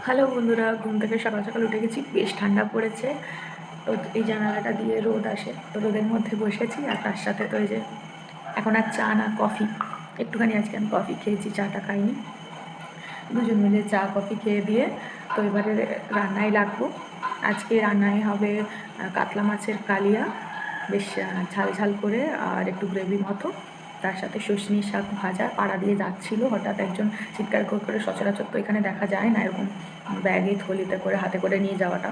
Hello বন্ধুরা, ঘুম থেকে সকাল সকাল উঠে গেছি। বেশ ঠান্ডা পড়েছে। তো এই জানালাটা দিয়ে রোদ আসে, তো রোদের মধ্যে বসেছি। আর তার সাথে তো এই যে এখন আর চা না, কফি। একটুখানি আজকে আমি কফি খেয়েছি, চাটা খাইনি। দুজন মিলে চা কফি খেয়ে দিয়ে তো এবারে রান্নায় লাগবো। আজকে রান্নায় হবে কাতলা মাছের কালিয়া, বেশ ঝাল ঝাল করে, আর একটু গ্রেভি মতো। তার সাথে শুশনি শাক ভাজা। পাড়া দিয়ে যাচ্ছিল, হঠাৎ একজন চিৎকার করে, সচরাচর তো এখানে দেখা যায় না এরকম ব্যাগে থলিতে করে হাতে করে নিয়ে যাওয়াটা।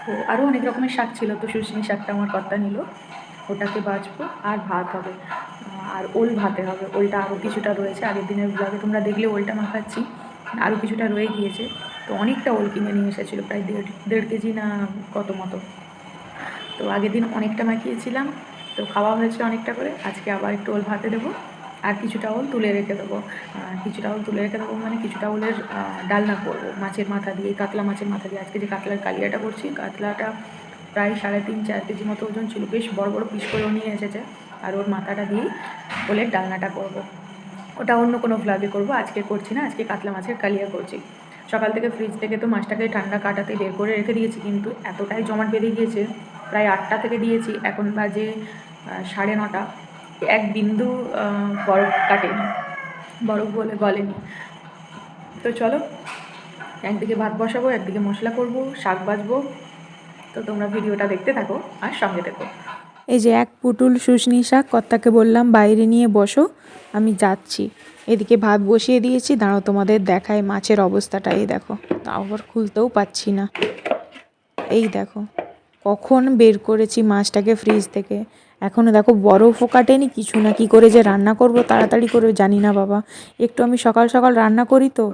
তো আরও অনেক রকমের শাক ছিল, তো শুশনি শাকটা আমার কর্তা নিল, ওটাকে বাছবো। আর ভাত হবে, আর ওল ভাতে হবে। ওলটা আরও কিছুটা রয়েছে, আগের দিনের ব্লগে তোমরা দেখলে ওলটা মাখাচ্ছি, আরও কিছুটা রয়ে গিয়েছে। তো অনেকটা ওল কিনে নিয়ে এসেছিলো, প্রায় দেড় কেজি না কত মতো। তো আগের দিন অনেকটা মাখিয়েছিলাম, তো খাওয়া হয়েছে অনেকটা করে। আজকে আবার একটু ওল ভাতে দেবো, আর কিছুটা ওল তুলে রেখে দেবো। কিছুটা ওল তুলে রেখে দেবো মানে কিছুটা ওলের ডালনা করবো মাছের মাথা দিয়ে, কাতলা মাছের মাথা দিয়ে। আজকে যে কাতলার কালিয়াটা করছি, কাতলাটা প্রায় 3.5-4 কেজি মতো ওজন ছিল, বেশ বড় বড় পিস করেও নিয়ে এসেছে। আর ওর মাথাটা দিয়েই ওলের ডালনাটা করবো। ওটা অন্য কোনো ভ্লগে করবো, আজকে করছি না। আজকে কাতলা মাছের কালিয়া করছি। সকাল থেকে ফ্রিজ থেকে তো মাছটাকে ঠান্ডা কাটাতে বের করে রেখে দিয়েছি, কিন্তু এতটাই জমাট বেঁধে গিয়েছে। প্রায় 8টা থেকে দিয়েছি, এখন বাজে 9:30। এক বিন্দু বরফ কাটেনি, বরফ বলে গলেনি। তো চলো, একদিকে ভাত বসাবো, একদিকে মশলা করব, শাক বাজবো। তো তোমরা ভিডিওটা দেখতে থাকো আর সঙ্গে দেখো। এই যে এক পুটুল শুশনি শাক কর্তাকে বললাম বাইরে নিয়ে বসো, আমি যাচ্ছি। এদিকে ভাত বসিয়ে দিয়েছি, দাঁড়াও তোমাদের দেখায় মাছের অবস্থাটা। এই দেখো, আবার খুলতেও পাচ্ছি না। এই দেখো, কখন বের করেছি মাছটাকে ফ্রিজ থেকে, এখনও দেখো বরফও কাটেনি কিছু না। কি করে যে রান্না করব তাড়াতাড়ি করে জানি না বাবা। একটু আমি সকাল সকাল রান্না করি, তো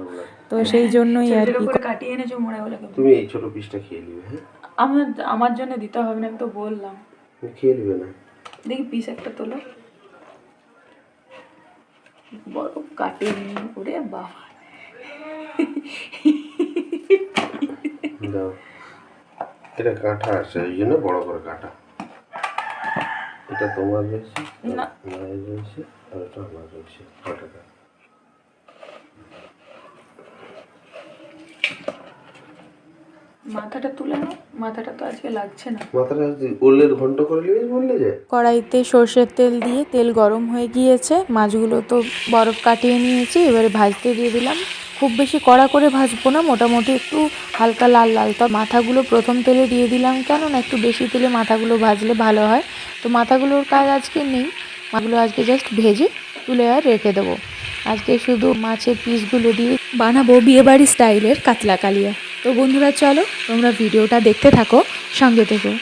তো সেই জন্যই আর কি। কাটিয়ে এনেছো মনে হলো। তুমি এই ছোট পিসটা খেয়ে নিবে। হ্যাঁ, আমার আমার জন্য দিতে হবে না, আমি তো বললাম। তুমি খেয়ে নিবে না? দেখি পিস একটা তোলো। বরফ কাটেনি, ওরে বাবা। দাও, এটা কাঁটা আছে, এই জন্য বড় করে কাটা। এটা তোমার রয়েছে, না, মায়ের রয়েছে, আর এটা আমার রয়েছে। কাটাটা মাথাটা তুলে নাও, মাথাটা তো আজকে লাগছে না। মাথাটা ওলের ঘন্ট করে নিবে বললে যে। কড়াইতে সর্ষের তেল দিয়ে তেল গরম হয়ে গিয়েছে, মাছগুলো তো বরফ কাটিয়ে নিয়েছি, এবারে ভাজতে দিয়ে দিলাম। খুব বেশি কড়া করে ভাজবো না, মোটামুটি একটু হালকা লাল লাল। তো মাথাগুলো প্রথম তেলে দিয়ে দিলাম, কেননা একটু বেশি তেলে মাথাগুলো ভাজলে ভালো হয়। তো মাথাগুলোর কাজ আজকে নেই, মাছগুলো আজকে জাস্ট ভেজে তুলে আর রেখে দেবো। আজকে শুধু মাছের পিসগুলো দিয়ে বানাবো বিয়েবাড়ি স্টাইলের কাতলা কালিয়া। তো বন্ধুরা চলো, তোমরা ভিডিওটা দেখতে থাকো, সঙ্গে থেকো।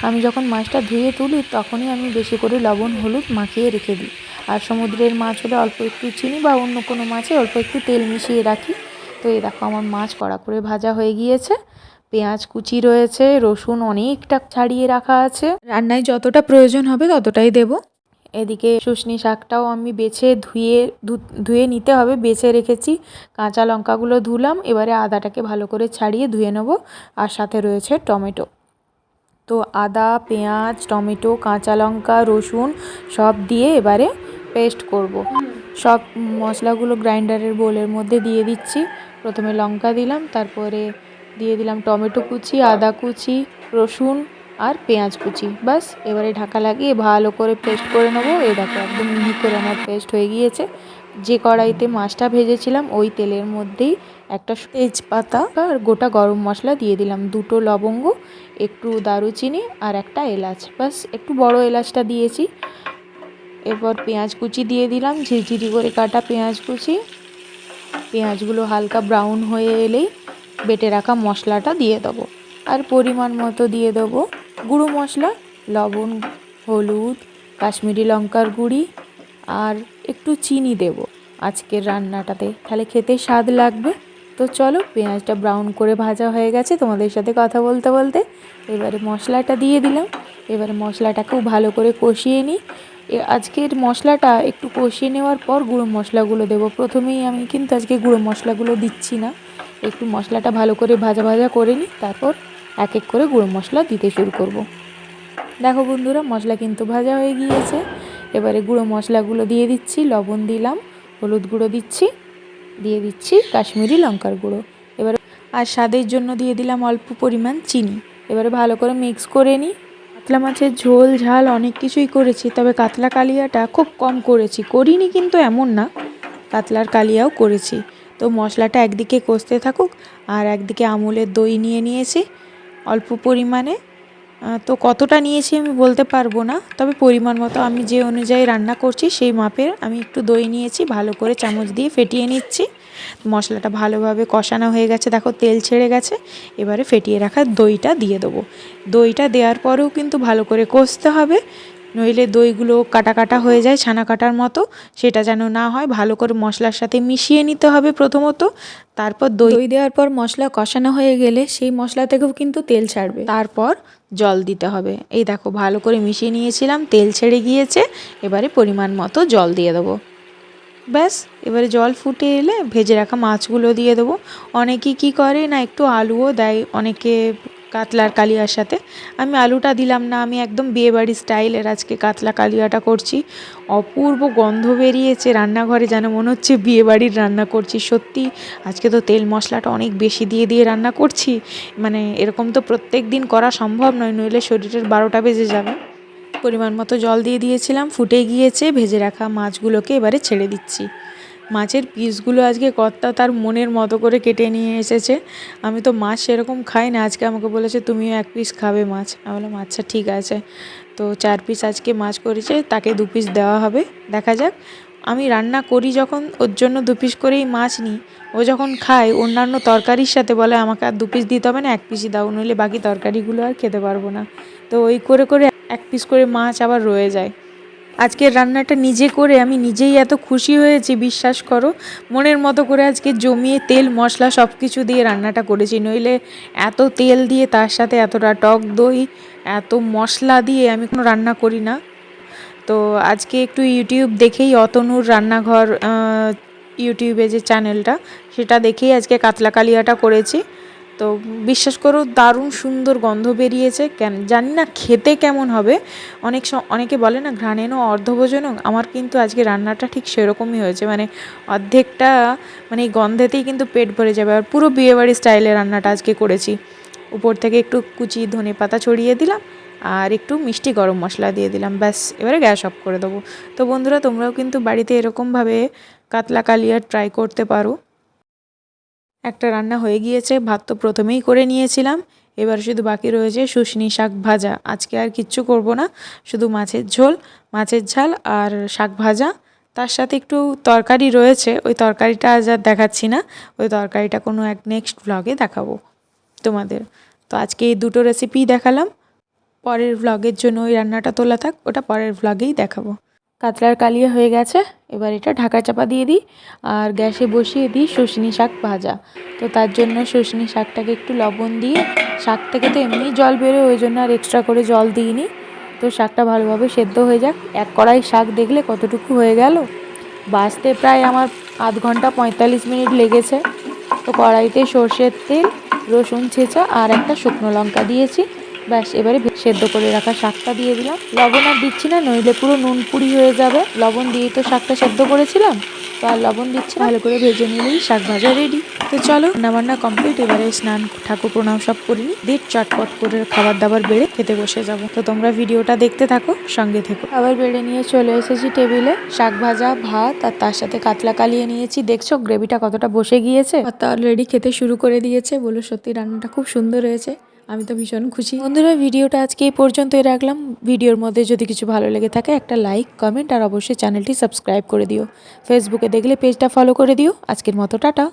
আমি যখন মাছটা ধুয়ে তুলি তখনই আমি বেশি করে লবণ হলুদ মাখিয়ে রেখে দিই। আর সমুদ্রের মাছ হলে অল্প একটু চিনি বা অন্য কোনো মাছে অল্প একটু তেল মিশিয়ে রাখি। তো এই দেখো, আমার মাছ কড়া করে ভাজা হয়ে গিয়েছে। পেঁয়াজ কুচি রয়েছে, রসুন অনেকটা ছাড়িয়ে রাখা আছে, রান্নায় যতটা প্রয়োজন হবে ততটাই দেব। এদিকে শুশনি শাকটাও আমি বেছে ধুয়ে নিতে হবে, বেছে রেখেছি। কাঁচা লঙ্কাগুলো ধুলাম, এবারে আদাটাকে ভালো করে ছাড়িয়ে ধুয়ে নেব। আর সাথে রয়েছে টমেটো। তো আদা, পেঁয়াজ, টমেটো, কাঁচা লঙ্কা, রসুন সব দিয়ে এবারে পেস্ট করব। সব মশলাগুলো গ্রাইন্ডারের বোলের মধ্যে দিয়ে দিচ্ছি। প্রথমে লঙ্কা দিলাম, তারপরে দিয়ে দিলাম টমেটো কুচি, আদা কুচি, রসুন আর পেঁয়াজ কুচি। বাস, এবারে ঢাকা লাগিয়ে ভালো করে পেস্ট করে নেবো। এই দেখো, একদম মিহি করে আমার পেস্ট হয়ে গিয়েছে। যে কড়াইতে মাছটা ভেজেছিলাম ওই তেলের মধ্যেই একটা তেজপাতা আর গোটা গরম মশলা দিয়ে দিলাম, 2টো লবঙ্গ, একটু দারুচিনি আর একটা এলাচ। বাস, একটু বড় এলাচটা দিয়েছি। এরপর পেঁয়াজ কুচি দিয়ে দিলাম, ঝিরিঝিরি করে কাটা পেঁয়াজ কুচি। পেঁয়াজগুলো হালকা ব্রাউন হয়ে এলেই বেটে রাখা মশলাটা দিয়ে দেবো। আর পরিমাণ মতো দিয়ে দেবো গুঁড়ো মশলা, লবণ, হলুদ, কাশ্মীরি লঙ্কার গুঁড়ি আর একটু চিনি দেব আজকের রান্নাটাতে, তাহলে খেতে স্বাদ লাগবে। তো চলো, পেঁয়াজটা ব্রাউন করে ভাজা হয়ে গেছে তোমাদের সাথে কথা বলতে বলতে। এবারে মশলাটা দিয়ে দিলাম, এবারে মশলাটাকেও ভালো করে কষিয়ে নিই। আজকের মশলাটা একটু কষিয়ে নেওয়ার পর গুঁড়ো মশলাগুলো দেবো। প্রথমেই আমি কিন্তু আজকে গুঁড়ো মশলাগুলো দিচ্ছি না, একটু মশলাটা ভালো করে ভাজা ভাজা করে নিই, তারপর এক এক করে গুঁড়ো মশলা দিতে শুরু করব। দেখো বন্ধুরা, মশলা কিন্তু ভাজা হয়ে গিয়েছে। এবারে গুঁড়ো মশলাগুলো দিয়ে দিচ্ছি, লবণ দিলাম, হলুদ গুঁড়ো দিচ্ছি, দিয়ে দিচ্ছি কাশ্মীরি লঙ্কার গুঁড়ো। এবারে আর স্বাদের জন্য দিয়ে দিলাম অল্প পরিমাণ চিনি। এবারে ভালো করে মিক্স করে নিই। কাতলা মাছের ঝোল ঝাল অনেক কিছুই করেছি, তবে কাতলা কালিয়াটা খুব কম করিনি কিন্তু এমন না, কাতলার কালিয়াও করেছি। তো মশলাটা একদিকে কষতে থাকুক, আর একদিকে আমুলের দই নিয়ে নিয়েছি অল্প পরিমাণে। তো কতটা নিয়েছি আমি বলতে পারবো না, তবে পরিমাণ মতো আমি যে অনুযায়ী রান্না করছি সেই মাপের আমি একটু দই নিয়েছি, ভালো করে চামচ দিয়ে ফেটিয়ে নিচ্ছি। মশলাটা ভালোভাবে কষানো হয়ে গেছে, দেখো তেল ছেড়ে গেছে। এবারে ফেটিয়ে রাখা দইটা দিয়ে দেবো। দইটা দেওয়ার পরেও কিন্তু ভালো করে কষতে হবে, নইলে দইগুলো কাটা কাটা হয়ে যায় ছানা কাটার মতো, সেটা যেন না হয়। ভালো করে মশলার সাথে মিশিয়ে নিতে হবে প্রথমত, তারপর দই দেওয়ার পর মশলা কষানো হয়ে গেলে সেই মশলা থেকেও কিন্তু তেল ছাড়বে, তারপর জল দিতে হবে। এই দেখো ভালো করে মিশিয়ে নিয়েছিলাম, তেল ছেড়ে গিয়েছে। এবারে পরিমাণ মতো জল দিয়ে দেবো। ব্যাস, এবারে জল ফুটে এলে ভেজে রাখা মাছগুলো দিয়ে দেবো। অনেকে কি করে না, একটু আলুও দেয় অনেকে কাতলার কালিয়ার সাথে। আমি আলুটা দিলাম না, আমি একদম বিয়েবাড়ি স্টাইলের আজকে কাতলা কালিয়াটা করছি। অপূর্ব গন্ধ বেরিয়েছে রান্নাঘরে, যেন মনে হচ্ছে বিয়েবাড়ির রান্না করছি। সত্যি আজকে তো তেল মশলাটা অনেক বেশি দিয়ে দিয়ে রান্না করছি, মানে এরকম তো প্রত্যেক দিন করা সম্ভব নয়, নইলে শরীরের 12টা বেজে যাবে। পরিমাণ মতো জল দিয়ে দিয়েছিলাম, ফুটে গিয়েছে। ভেজে রাখা মাছগুলোকে এবারে ছেড়ে দিচ্ছি। মাছের পিসগুলো আজকে কর্তা তার মনের মতো করে কেটে নিয়ে এসেছে। আমি তো মাছ সেরকম খাই না, আজকে আমাকে বলেছে তুমিও 1 পিস খাবে মাছ। আমি বললাম আচ্ছা ঠিক আছে। তো 4 পিস আজকে মাছ করেছে, তাকে 2 পিস দেওয়া হবে। দেখা যাক, আমি রান্না করি যখন ওর জন্য 2 পিস করেই মাছ নিই। ও যখন খায় অন্যান্য তরকারির সাথে বলে আমাকে আর 2 পিস দিতে হবে না, 1 পিসই দাও, নইলে বাকি তরকারিগুলো আর খেতে পারবো না। তো ওই করে করে 1 পিস করে মাছ আবার রয়ে যায়। আজকের রান্নাটা নিজে করে আমি নিজেই এত খুশি হয়েছি, বিশ্বাস করো। মনের মতো করে আজকে জমিয়ে তেল মশলা সব কিছু দিয়ে রান্নাটা করেছি, নইলে এত তেল দিয়ে তার সাথে এতটা টক দই এত মশলা দিয়ে আমি কোনো রান্না করি না। তো আজকে একটু ইউটিউব দেখেই, অতনুর রান্নাঘর ইউটিউবে যে চ্যানেলটা, সেটা দেখেই আজকে কাতলা কালিয়াটা করেছি। তো বিশ্বাস করো দারুণ সুন্দর গন্ধ বেরিয়েছে। জানি না খেতে কেমন হবে, অনেকে বলে না ঘ্রাণেনও অর্ধভোজনও, আমার কিন্তু আজকে রান্নাটা ঠিক সেরকমই হয়েছে। মানে অর্ধেকটা মানে এই গন্ধেতেই কিন্তু পেট ভরে যাবে। আর পুরো বিয়েবাড়ি স্টাইলে রান্নাটা আজকে করেছি। উপর থেকে একটু কুচি ধনেপাতা ছড়িয়ে দিলাম, আর একটু মিষ্টি গরম মশলা দিয়ে দিলাম, ব্যাস। এবারে গ্যাস অফ করে দেবো। তো বন্ধুরা, তোমরাও কিন্তু বাড়িতে এরকমভাবে কাতলা কালিয়া ট্রাই করতে পারো। একটা রান্না হয়ে গিয়েছে, ভাত তো প্রথমেই করে নিয়েছিলাম। এবার শুধু বাকি রয়েছে শুশনি শাক ভাজা। আজকে আর কিচ্ছু করব না, শুধু মাছের ঝোল, মাছের ঝাল আর শাক ভাজা। তার সাথে একটু তরকারি রয়েছে, ওই তরকারিটা আজ আর দেখাচ্ছি না, ওই তরকারিটা কোনো এক নেক্সট ভ্লগে দেখাবো তোমাদের। তো আজকে এই দুটো রেসিপি দেখালাম, পরের ভ্লগের জন্য ওই রান্নাটা তোলা থাক, ওটা পরের ভ্লগেই দেখাবো। কাতলার কালিয়া হয়ে গেছে, এবার এটা ঢাকা চাপা দিয়ে দিই আর গ্যাসে বসিয়ে দিই শুশনি শাক ভাজা। তো তার জন্য শুশনি শাকটাকে একটু লবণ দিয়ে, শাক থেকে তো এমনি জল বেরোয়, ওই জন্য আর এক্সট্রা করে জল দিইনি। তো শাকটা ভালোভাবে সেদ্ধ হয়ে যাক। 1 কড়াই শাক দেখলে কতটুকু হয়ে গেল, বাছতে প্রায় আমার আধ ঘন্টা 45 মিনিট লেগেছে। তো কড়াইতে সর্ষের তেল, রসুন ছেঁচা আর একটা শুকনো লঙ্কা দিয়েছি, ব্যাস। এবারে সেদ্ধ করে রাখা শাকটা দিয়ে দিলাম। লবণ আর দিচ্ছি না, নইলে পুরো নুন পুরি হয়ে যাবে। লবণ দিয়ে তো শাকটা সেদ্ধ করেছিলাম, তো আর লবণ দিচ্ছি না। ভালো করে ভেজে নিলেই শাক ভাজা রেডি। তো চলো, রান্নাবান্না কমপ্লিট। এবারে স্নান ঠাকুর প্রণাম সব করে নিই, দিয়ে চটপট করে খাবার দাবার বেড়ে খেতে বসে যাব। তো তোমরা ভিডিওটা দেখতে থাকো, সঙ্গে থেকো। আবার বেড়ে নিয়ে চলে এসেছি টেবিলে, শাক ভাজা, ভাত আর তার সাথে কাতলা কালিয়ে নিয়েছি। দেখছো গ্রেভিটা কতটা বসে গিয়েছে, আর তা অলরেডি খেতে শুরু করে দিয়েছে। বলো সত্যি রান্নাটা খুব সুন্দর হয়েছে, আমি তো ভীষণ খুশি। বন্ধুরা, ভিডিওটা আজকে এই পর্যন্তই রাখলাম। ভিডিওর মধ্যে যদি কিছু ভালো লেগে থাকে একটা লাইক, কমেন্ট আর অবশ্যই চ্যানেলটি সাবস্ক্রাইব করে দিও। ফেসবুকে দেখলে পেজটা ফলো করে দিও। আজকের মতো টাটা।